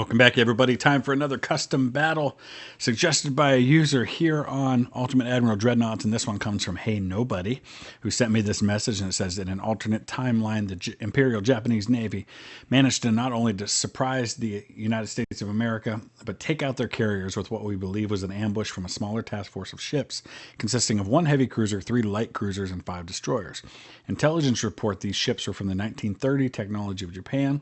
Welcome back, everybody. Time for another custom battle suggested by a user here on Ultimate Admiral Dreadnoughts, and this one comes from Hey Nobody, who sent me this message, and it says, in an alternate timeline, the Imperial Japanese Navy managed to not only to surprise the United States of America, but take out their carriers with what we believe was an ambush from a smaller task force of ships, consisting of 1 heavy cruiser, 3 light cruisers, and 5 destroyers. Intelligence report these ships were from the 1930 technology of Japan.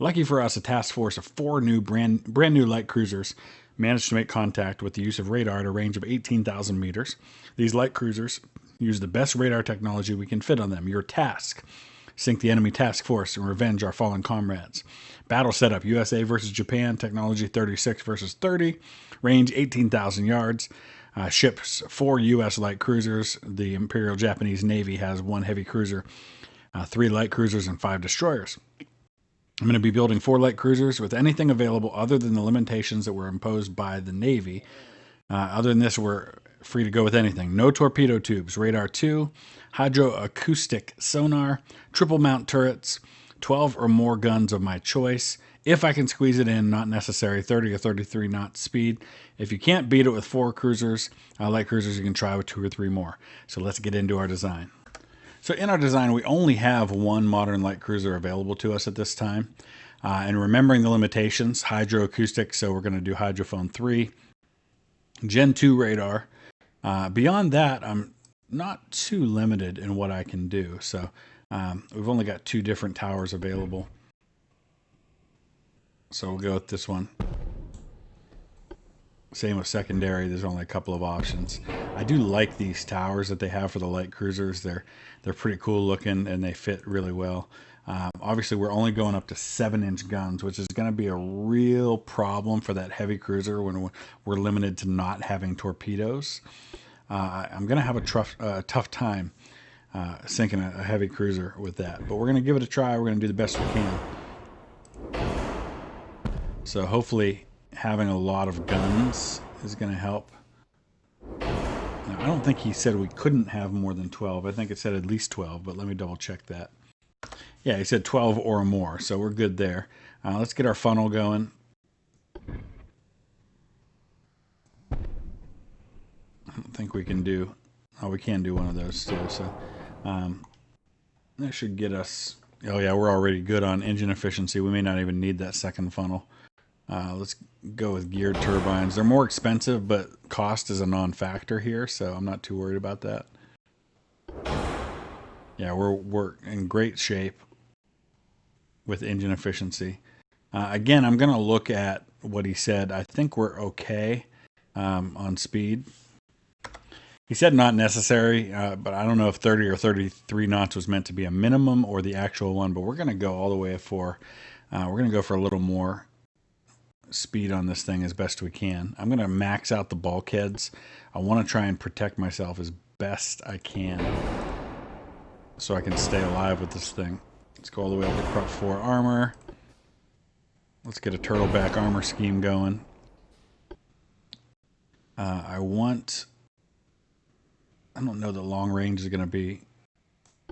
Lucky for us, a task force of 4 new brand new light cruisers managed to make contact with the use of radar at a range of 18,000 meters. These light cruisers use the best radar technology we can fit on them. Your task: sink the enemy task force and revenge our fallen comrades. Battle setup: USA versus Japan, technology 36 versus 30, range 18,000 yards. Ships: 4 U.S. light cruisers. The Imperial Japanese Navy has 1 heavy cruiser, 3 light cruisers, and 5 destroyers. I'm going to be building 4 light cruisers with anything available other than the limitations that were imposed by the Navy. Other than this, we're free to go with anything. No torpedo tubes, radar 2, hydroacoustic sonar, triple mount turrets, 12 or more guns of my choice. If I can squeeze it in, not necessary, 30 or 33 knot speed. If you can't beat it with 4 cruisers, light cruisers, you can try with 2 or 3 more. So let's get into our design. So in our design, we only have 1 modern light cruiser available to us at this time. And remembering the limitations, hydroacoustic, so we're going to do hydrophone 3, Gen 2 radar. Beyond that, I'm not too limited in what I can do. So we've only got 2 different towers available. So we'll go with this one. Same with secondary, there's only a couple of options. I do like these towers that they have for the light cruisers. They're pretty cool looking and they fit really well. Obviously, we're only going up to 7-inch guns, which is going to be a real problem for that heavy cruiser when we're limited to not having torpedoes. I'm going to have a tough time sinking a heavy cruiser with that, but we're going to give it a try. We're going to do the best we can. So hopefully having a lot of guns is going to help. Now, I don't think he said we couldn't have more than 12. I think it said at least 12, but let me double check that. Yeah, he said 12 or more, so we're good there. Let's get our funnel going. I don't think we can do... Oh, we can do one of those too, so... that should get us... Oh yeah, we're already good on engine efficiency. We may not even need that second funnel. Let's go with geared turbines. They're more expensive, but cost is a non-factor here, so I'm not too worried about that. Yeah, we're in great shape with engine efficiency. Again, I'm going to look at what he said. I think we're okay on speed. He said not necessary, but I don't know if 30 or 33 knots was meant to be a minimum or the actual one, but we're going to go all the way for... we're going to go for a little more speed on this thing as best we can. I'm going to max out the bulkheads. I want to try and protect myself as best I can so I can stay alive with this thing. Let's go all the way up to Prop 4 armor. Let's get a turtleback armor scheme going. I don't know that long range is going to be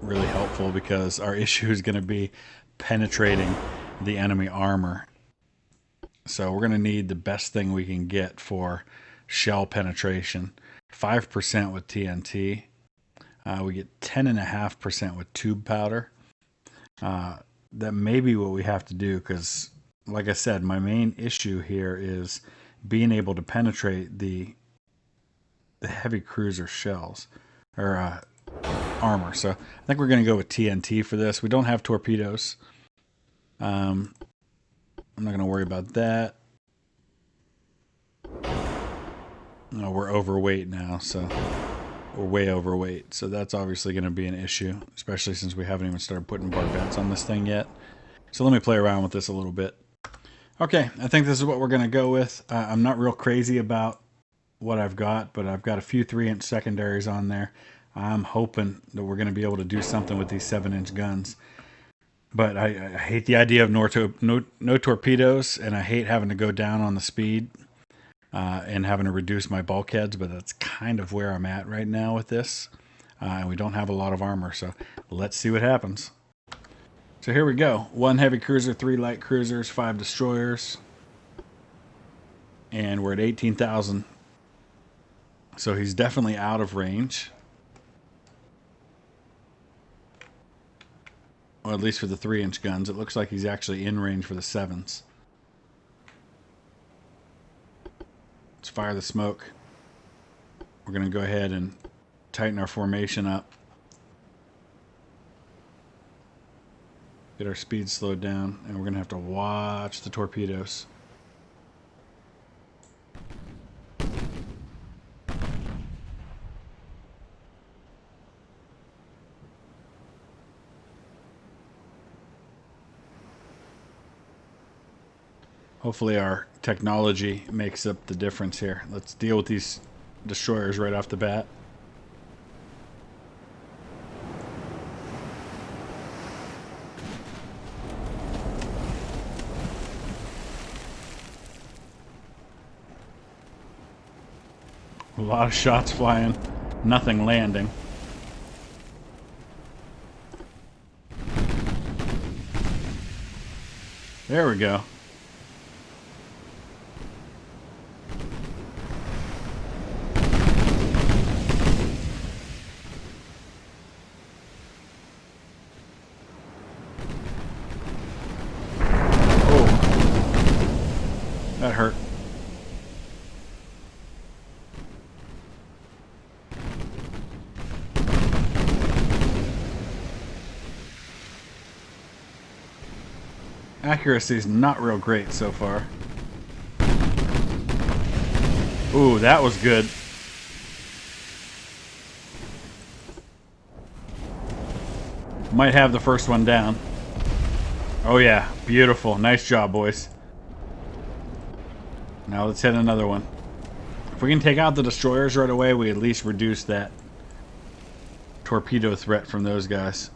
really helpful because our issue is going to be penetrating the enemy armor. So we're going to need the best thing we can get for shell penetration. 5% with TNT. We get 10.5% with tube powder. That may be what we have to do because, like I said, my main issue here is being able to penetrate the heavy cruiser shells or armor. So I think we're going to go with TNT for this. We don't have torpedoes. I'm not going to worry about that. No, we're overweight now, so we're way overweight. So that's obviously going to be an issue, especially since we haven't even started putting barbettes on this thing yet. So let me play around with this a little bit. Okay, I think this is what we're going to go with. I'm not real crazy about what I've got, but I've got a few 3-inch secondaries on there. I'm hoping that we're going to be able to do something with these 7-inch guns. But I hate the idea of no torpedoes, and I hate having to go down on the speed and having to reduce my bulkheads, but that's kind of where I'm at right now with this. And we don't have a lot of armor, so let's see what happens. So here we go. 1 heavy cruiser, 3 light cruisers, 5 destroyers. And we're at 18,000. So he's definitely out of range. Or at least for the 3-inch guns. It looks like he's actually in range for the 7s. Let's fire the smoke. We're going to go ahead and tighten our formation up. Get our speed slowed down. And we're going to have to watch the torpedoes. Hopefully our technology makes up the difference here. Let's deal with these destroyers right off the bat. A lot of shots flying, nothing landing. There we go. That hurt. Accuracy is not real great so far. Ooh, that was good. Might have the first one down. Oh yeah, beautiful. Nice job, boys. Now let's hit another one. If we can take out the destroyers right away, we at least reduce that torpedo threat from those guys.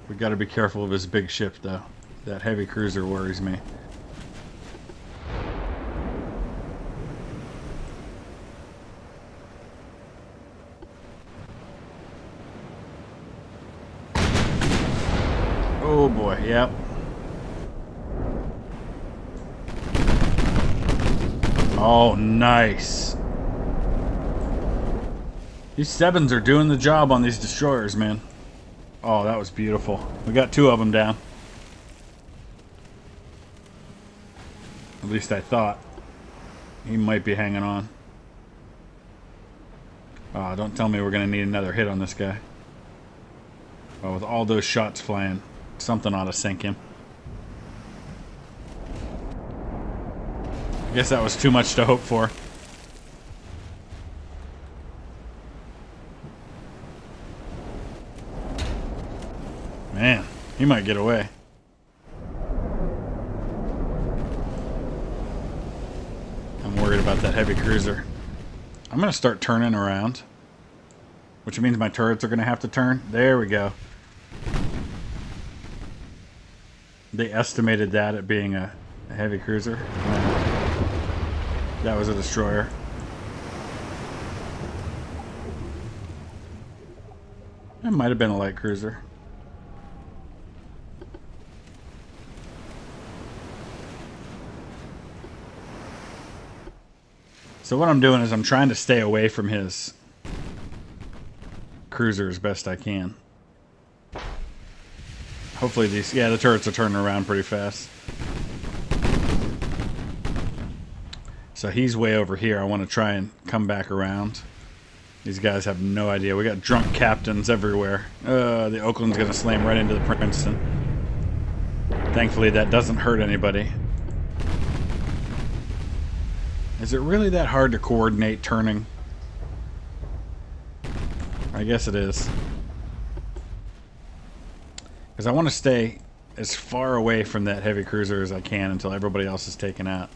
We got to be careful of his big ship, though. That heavy cruiser worries me. Oh boy, yep. Oh, nice. These 7s are doing the job on these destroyers, man. Oh, that was beautiful. We got 2 of them down. At least I thought. He might be hanging on. Oh, don't tell me we're going to need another hit on this guy. Oh, with all those shots flying, something ought to sink him. I guess that was too much to hope for. Man, he might get away. I'm worried about that heavy cruiser. I'm going to start turning around, which means my turrets are going to have to turn. There we go. They estimated that at being a heavy cruiser. That was a destroyer. It might have been a light cruiser. So what I'm doing is I'm trying to stay away from his cruiser as best I can. Hopefully these... Yeah, the turrets are turning around pretty fast. So he's way over here. I want to try and come back around. These guys have no idea. We got drunk captains everywhere. The Oakland's going to slam right into the Princeton. Thankfully, that doesn't hurt anybody. Is it really that hard to coordinate turning? I guess it is. Because I want to stay as far away from that heavy cruiser as I can until everybody else is taken out.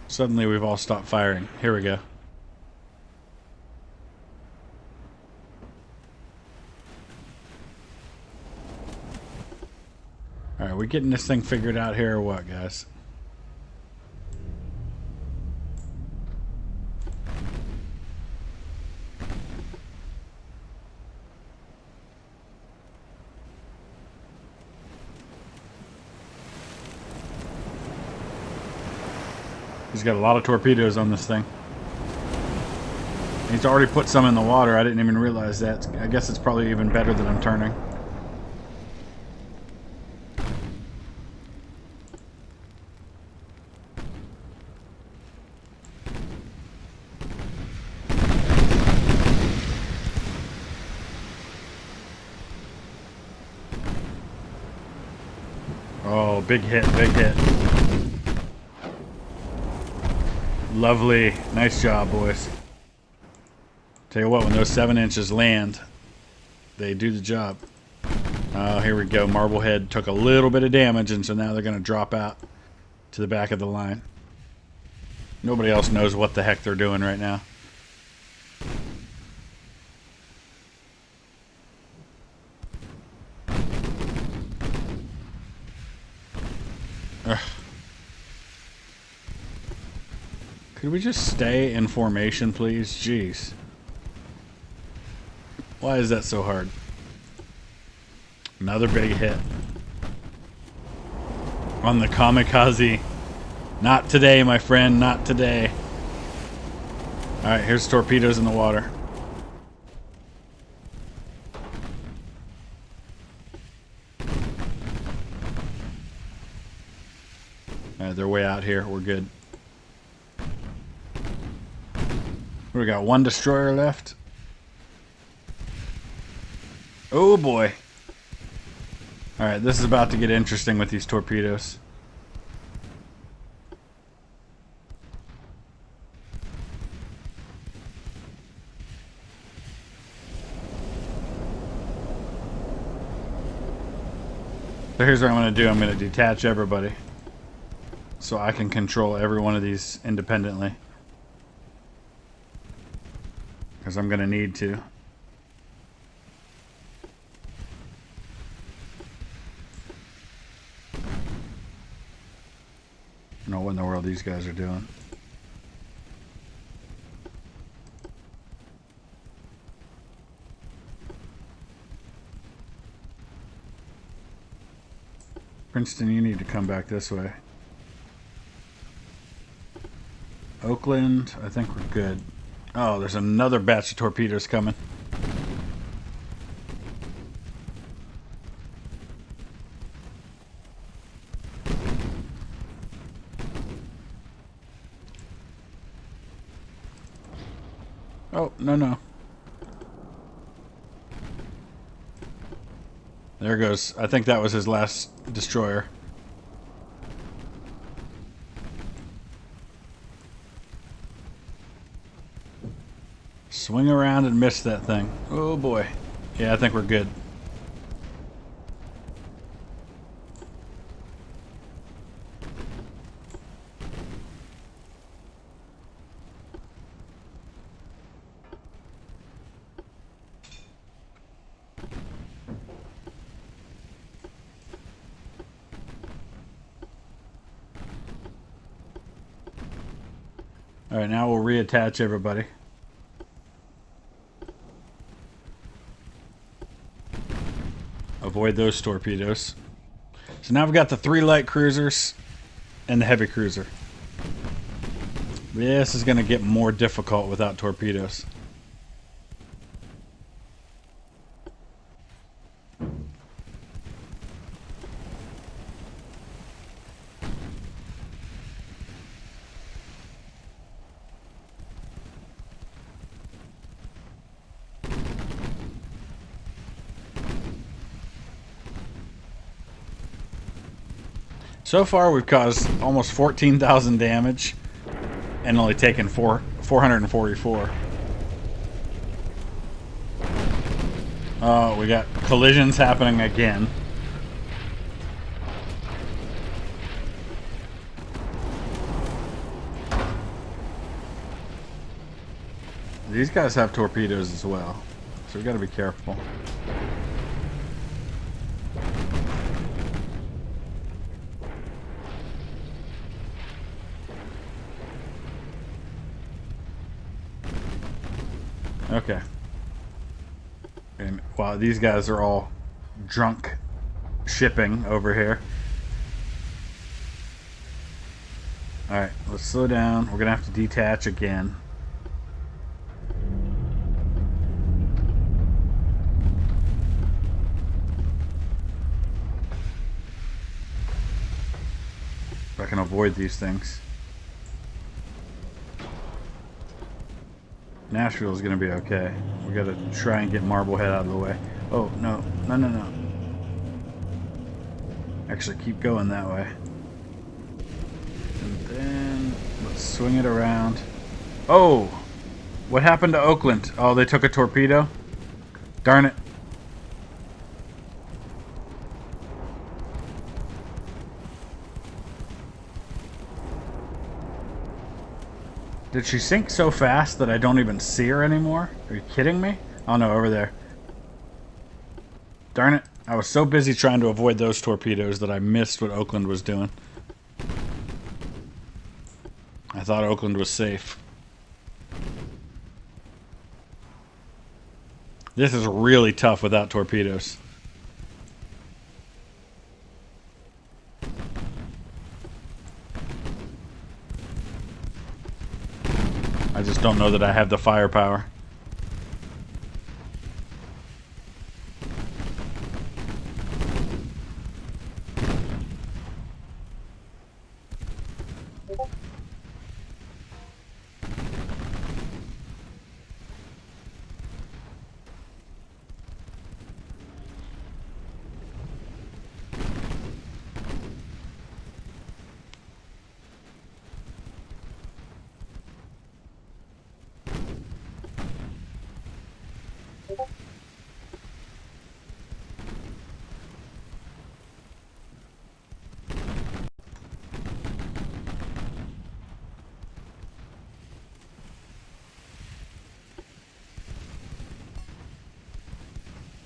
Suddenly we've all stopped firing. Here we go. Alright, we getting this thing figured out here or what, guys? He's got a lot of torpedoes on this thing. He's already put some in the water. I didn't even realize that. I guess it's probably even better than I'm turning. Oh, big hit, big hit. Lovely. Nice job, boys. Tell you what, when those 7 inches land, they do the job. Oh, here we go. Marblehead took a little bit of damage, and so now they're going to drop out to the back of the line. Nobody else knows what the heck they're doing right now. Ugh. Could we just stay in formation, please? Jeez. Why is that so hard? Another big hit. On the kamikaze. Not today, my friend. Not today. Alright, here's torpedoes in the water. Alright, they're way out here. We're good. We got 1 destroyer left. Oh boy. Alright, this is about to get interesting with these torpedoes. So here's what I'm going to do. I'm going to detach everybody so I can control every one of these independently. Because I'm going to need to. I don't know what in the world these guys are doing. Princeton, you need to come back this way. Oakland, I think we're good. Oh, there's another batch of torpedoes coming. Oh, no. There goes. I think that was his last destroyer. Swing around and miss that thing. Oh boy. Yeah, I think we're good. Alright, now we'll reattach everybody. Avoid those torpedoes. So now we've got the 3 light cruisers and the heavy cruiser. This is going to get more difficult without torpedoes. So far, we've caused almost 14,000 damage and only taken 444. Oh, we got collisions happening again. These guys have torpedoes as well, so we got to be careful. Okay. And while these guys are all drunk shipping over here. Alright, let's slow down. We're going to have to detach again. If I can avoid these things. Nashville's going to be okay. We got to try and get Marblehead out of the way. Oh, no. No, no, no. Actually, keep going that way. And then let's swing it around. Oh! What happened to Oakland? Oh, they took a torpedo? Darn it. Did she sink so fast that I don't even see her anymore? Are you kidding me? Oh no, over there. Darn it. I was so busy trying to avoid those torpedoes that I missed what Oakland was doing. I thought Oakland was safe. This is really tough without torpedoes. I just don't know that I have the firepower.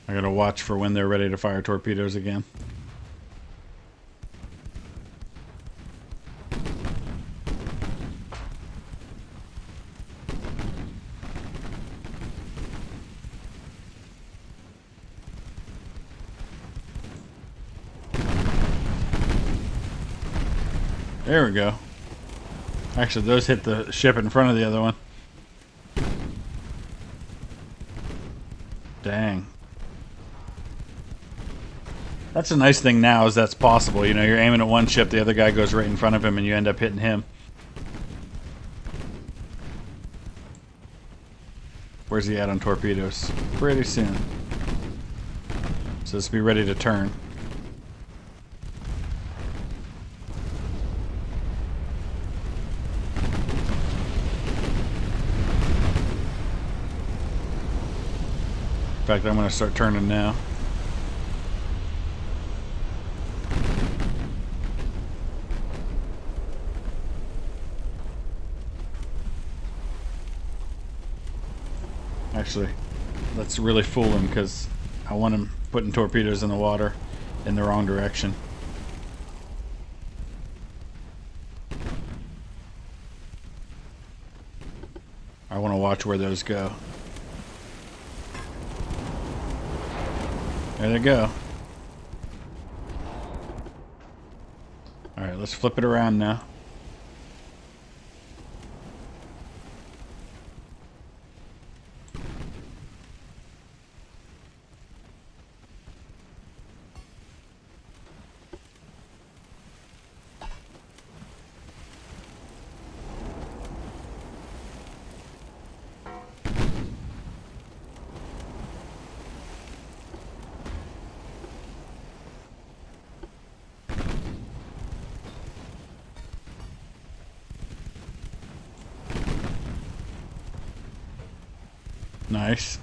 I gotta watch for when they're ready to fire torpedoes again. There we go. Actually, those hit the ship in front of the other one. Dang. That's a nice thing now is that's possible. You know, you're aiming at one ship, the other guy goes right in front of him, and you end up hitting him. Where's he at on torpedoes? Pretty soon. So let's be ready to turn. In fact, I'm going to start turning now. Actually, let's really fool him because I want him putting torpedoes in the water in the wrong direction. I want to watch where those go. There they go. Alright, let's flip it around now. Nice.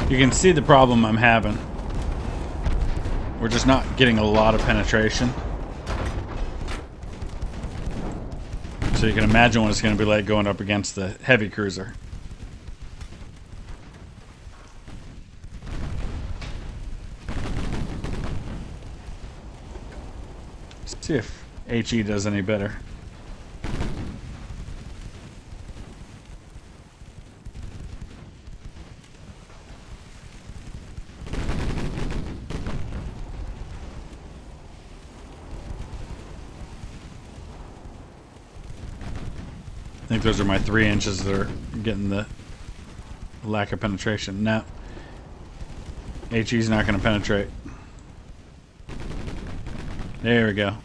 You can see the problem I'm having. We're just not getting a lot of penetration. So you can imagine what it's going to be like going up against the heavy cruiser. Let's see if HE does any better. I think those are my 3 inches that are getting the lack of penetration. No. HE's not going to penetrate. There we go.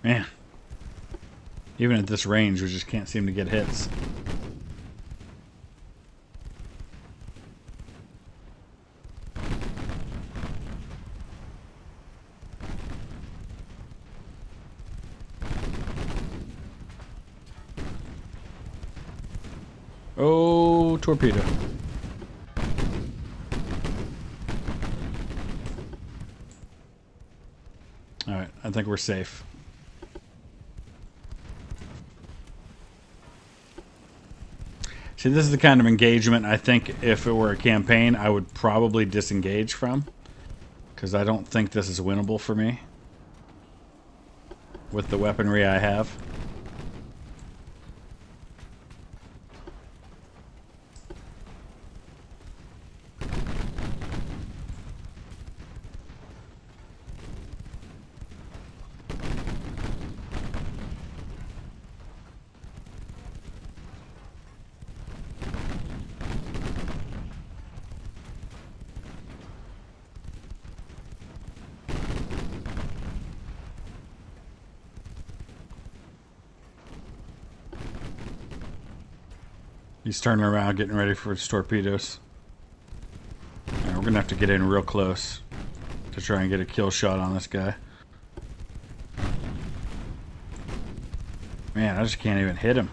Man, even at this range, we just can't seem to get hits. Oh, torpedo. All right, I think we're safe. See, this is the kind of engagement I think if it were a campaign, I would probably disengage from. Because I don't think this is winnable for me. With the weaponry I have. He's turning around, getting ready for his torpedoes. Right, we're going to have to get in real close to try and get a kill shot on this guy. Man, I just can't even hit him.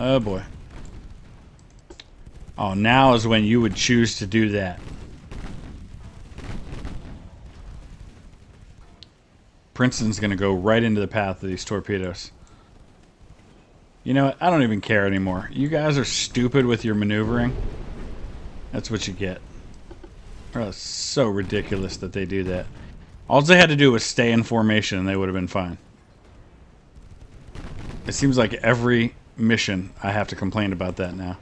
Oh boy. Oh, now is when you would choose to do that. Princeton's going to go right into the path of these torpedoes. You know what? I don't even care anymore. You guys are stupid with your maneuvering. That's what you get. Oh, it's so ridiculous that they do that. All they had to do was stay in formation and they would have been fine. It seems like every mission I have to complain about that now.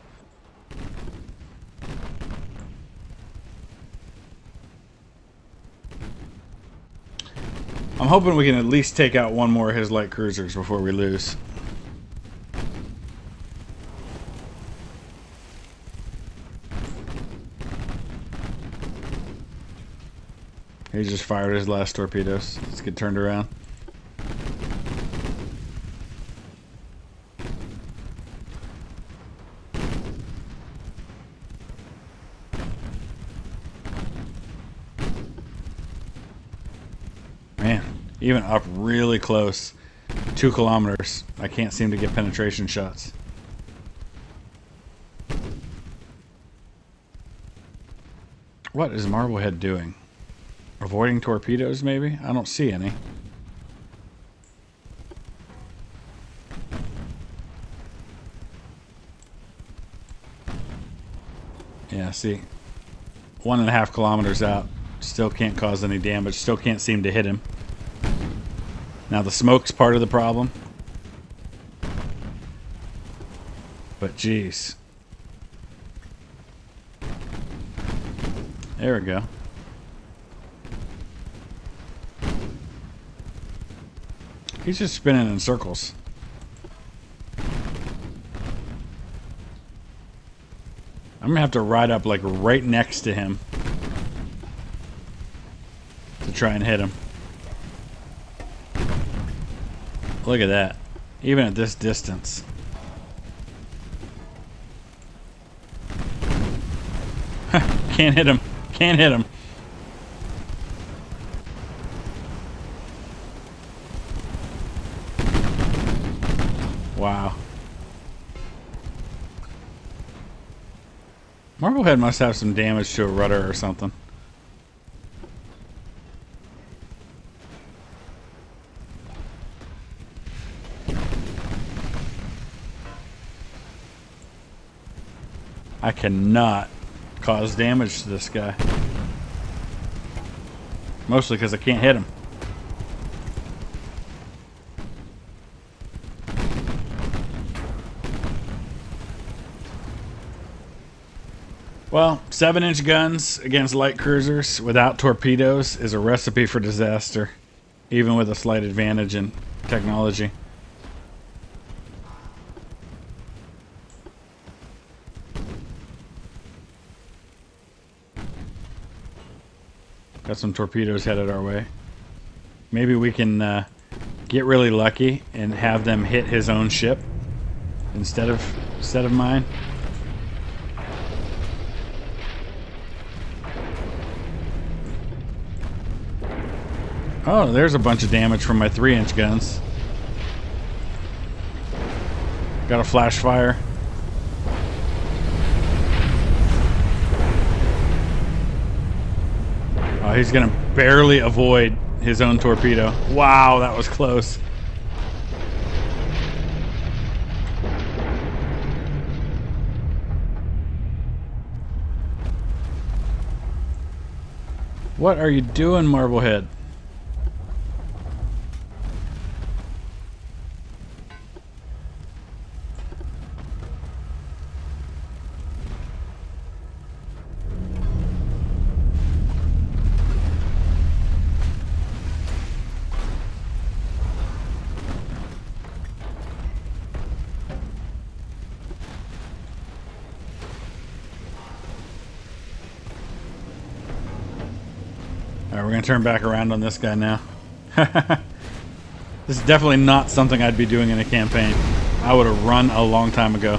I'm hoping we can at least take out one more of his light cruisers before we lose. He just fired his last torpedoes. Let's get turned around. Man, even up really close, 2 kilometers, I can't seem to get penetration shots. What is Marblehead doing? Avoiding torpedoes, maybe? I don't see any. Yeah, see. 1.5 kilometers out. Still can't cause any damage. Still can't seem to hit him. Now the smoke's part of the problem. But geez. There we go. He's just spinning in circles. I'm gonna have to ride up like right next to him to try and hit him. Look at that. Even at this distance. Can't hit him. Can't hit him. Wow. Marblehead must have some damage to a rudder or something. I cannot cause damage to this guy. Mostly because I can't hit him. Well, 7-inch guns against light cruisers without torpedoes is a recipe for disaster, even with a slight advantage in technology. Got some torpedoes headed our way. Maybe we can get really lucky and have them hit his own ship instead of mine. Oh, there's a bunch of damage from my 3-inch guns. Got a flash fire. Oh, he's gonna barely avoid his own torpedo. Wow, that was close. What are you doing, Marblehead? Alright, we're going to turn back around on this guy now. This is definitely not something I'd be doing in a campaign. I would have run a long time ago.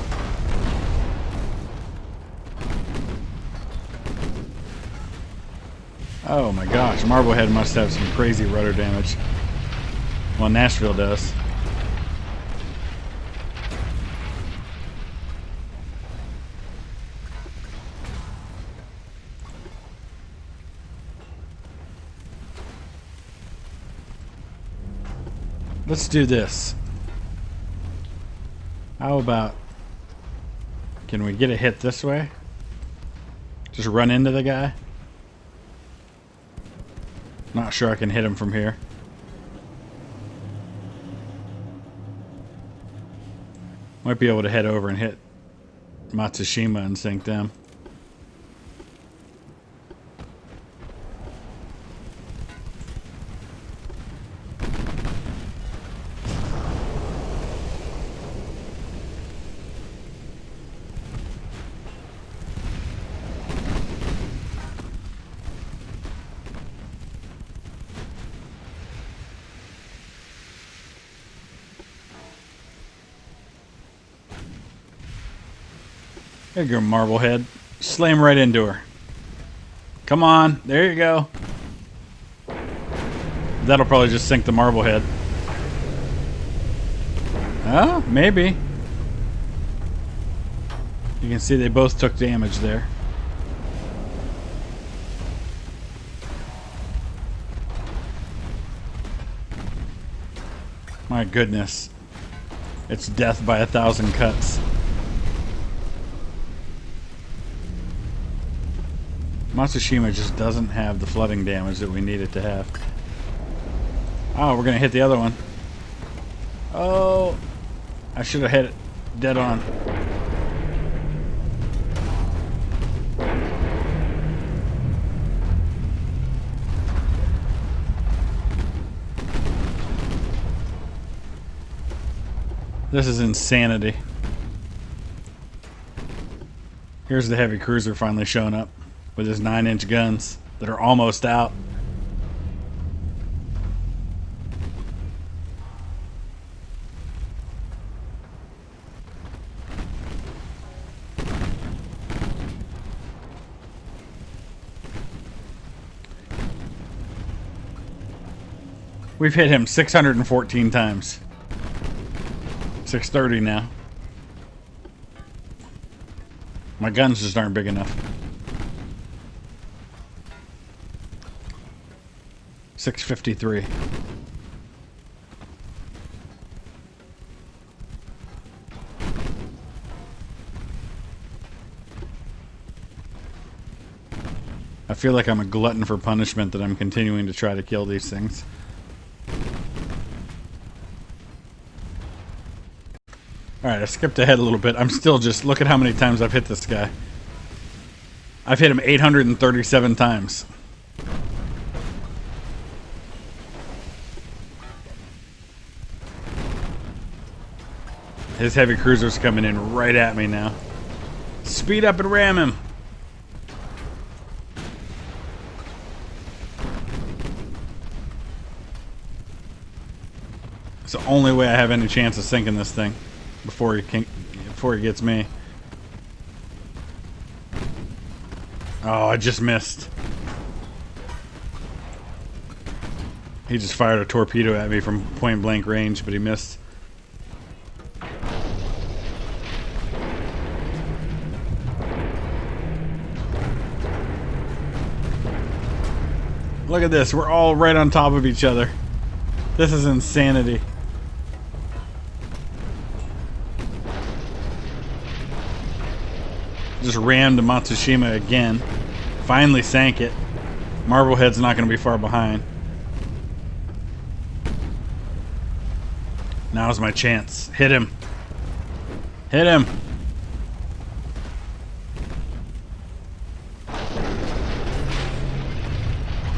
Oh my gosh, Marblehead must have some crazy rudder damage. Well, Nashville does. Let's do this. How about... Can we get a hit this way? Just run into the guy? Not sure I can hit him from here. Might be able to head over and hit Matsushima and sink them. There you go, Marblehead. Slam right into her. Come on. There you go. That'll probably just sink the Marblehead. Oh, maybe. You can see they both took damage there. My goodness. It's death by 1,000 cuts. Matsushima just doesn't have the flooding damage that we need it to have. Oh, we're going to hit the other one. Oh, I should have hit it dead on. This is insanity. Here's the heavy cruiser finally showing up with his 9-inch guns that are almost out. We've hit him 614 times. 630 now. My guns just aren't big enough. 653. I feel like I'm a glutton for punishment that I'm continuing to try to kill these things. Alright, I skipped ahead a little bit. I'm still just... Look at how many times I've hit this guy. I've hit him 837 times. His heavy cruiser's coming in right at me now. Speed up and ram him. It's the only way I have any chance of sinking this thing before he gets me. Oh, I just missed. He just fired a torpedo at me from point blank range, but he missed. Look at this. We're all right on top of each other. This is insanity. Just rammed Matsushima again. Finally sank it. Marblehead's not going to be far behind. Now's my chance. Hit him. Hit him.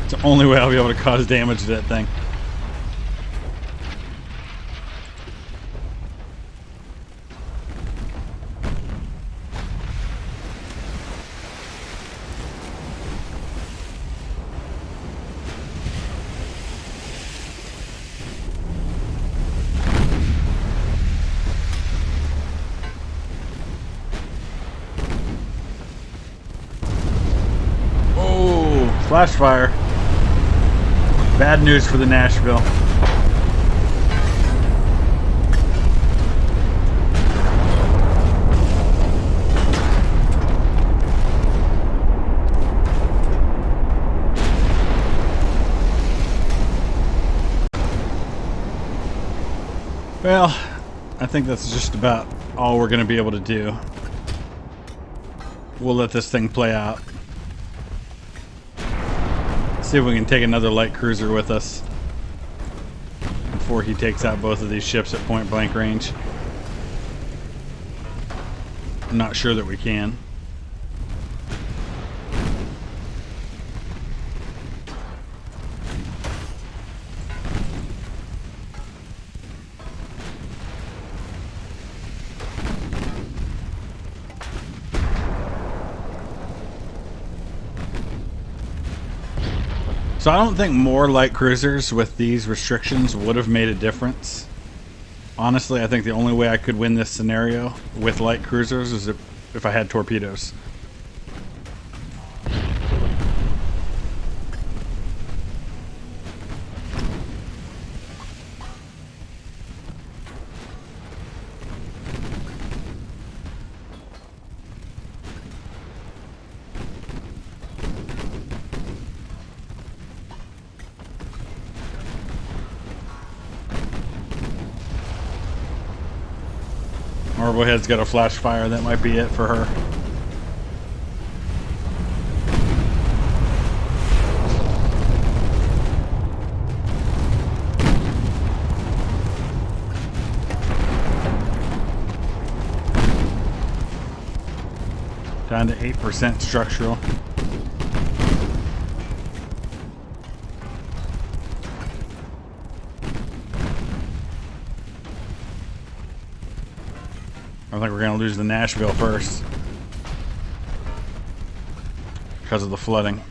It's the only way I'll be able to cause damage to that thing. Flash fire. Bad news for the Nashville. Well, I think that's just about all we're going to be able to do. We'll let this thing play out. See if we can take another light cruiser with us before he takes out both of these ships at point blank range. I'm not sure that we can. So I don't think more light cruisers with these restrictions would have made a difference. Honestly, I think the only way I could win this scenario with light cruisers is if I had torpedoes. Marblehead's got a flash fire. That might be it for her. Down to 8% structural. I think we're going to lose the Nashville first. because of the flooding.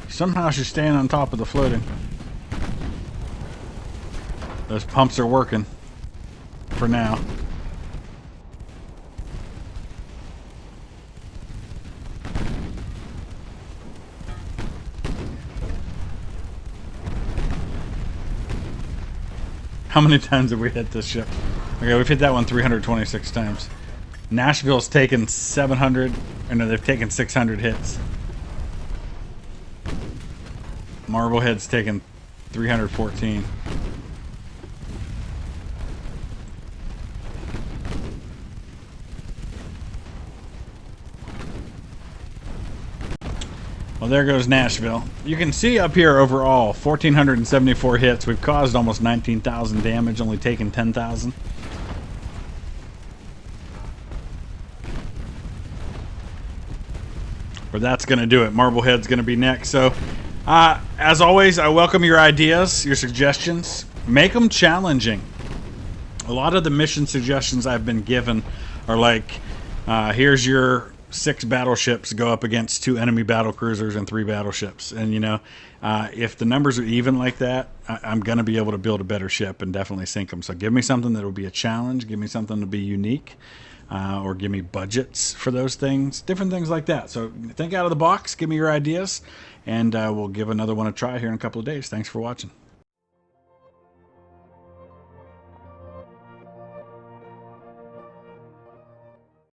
Somehow she's staying on top of the floating. Those pumps are working for now. How many times have we hit this ship? Okay, we've hit that one 326 times. Nashville's taken 700, or no, they've taken 600 hits. Marblehead's taken 314. Well, there goes Nashville. You can see up here overall, 1,474 hits. We've caused almost 19,000 damage, only taken 10,000. But that's going to do it. Marblehead's going to be next. So, as always, I welcome your ideas, your suggestions. Make them challenging. A lot of the mission suggestions I've been given are like, here's your 6 battleships go up against 2 enemy battle cruisers and 3 battleships. And, you know, if the numbers are even like that, I'm going to be able to build a better ship and definitely sink them. So give me something that will be a challenge. Give me something to be unique. Or give me budgets for those things. Different things like that. So think out of the box. Give me your ideas. And we'll give another one a try here in a couple of days. Thanks for watching.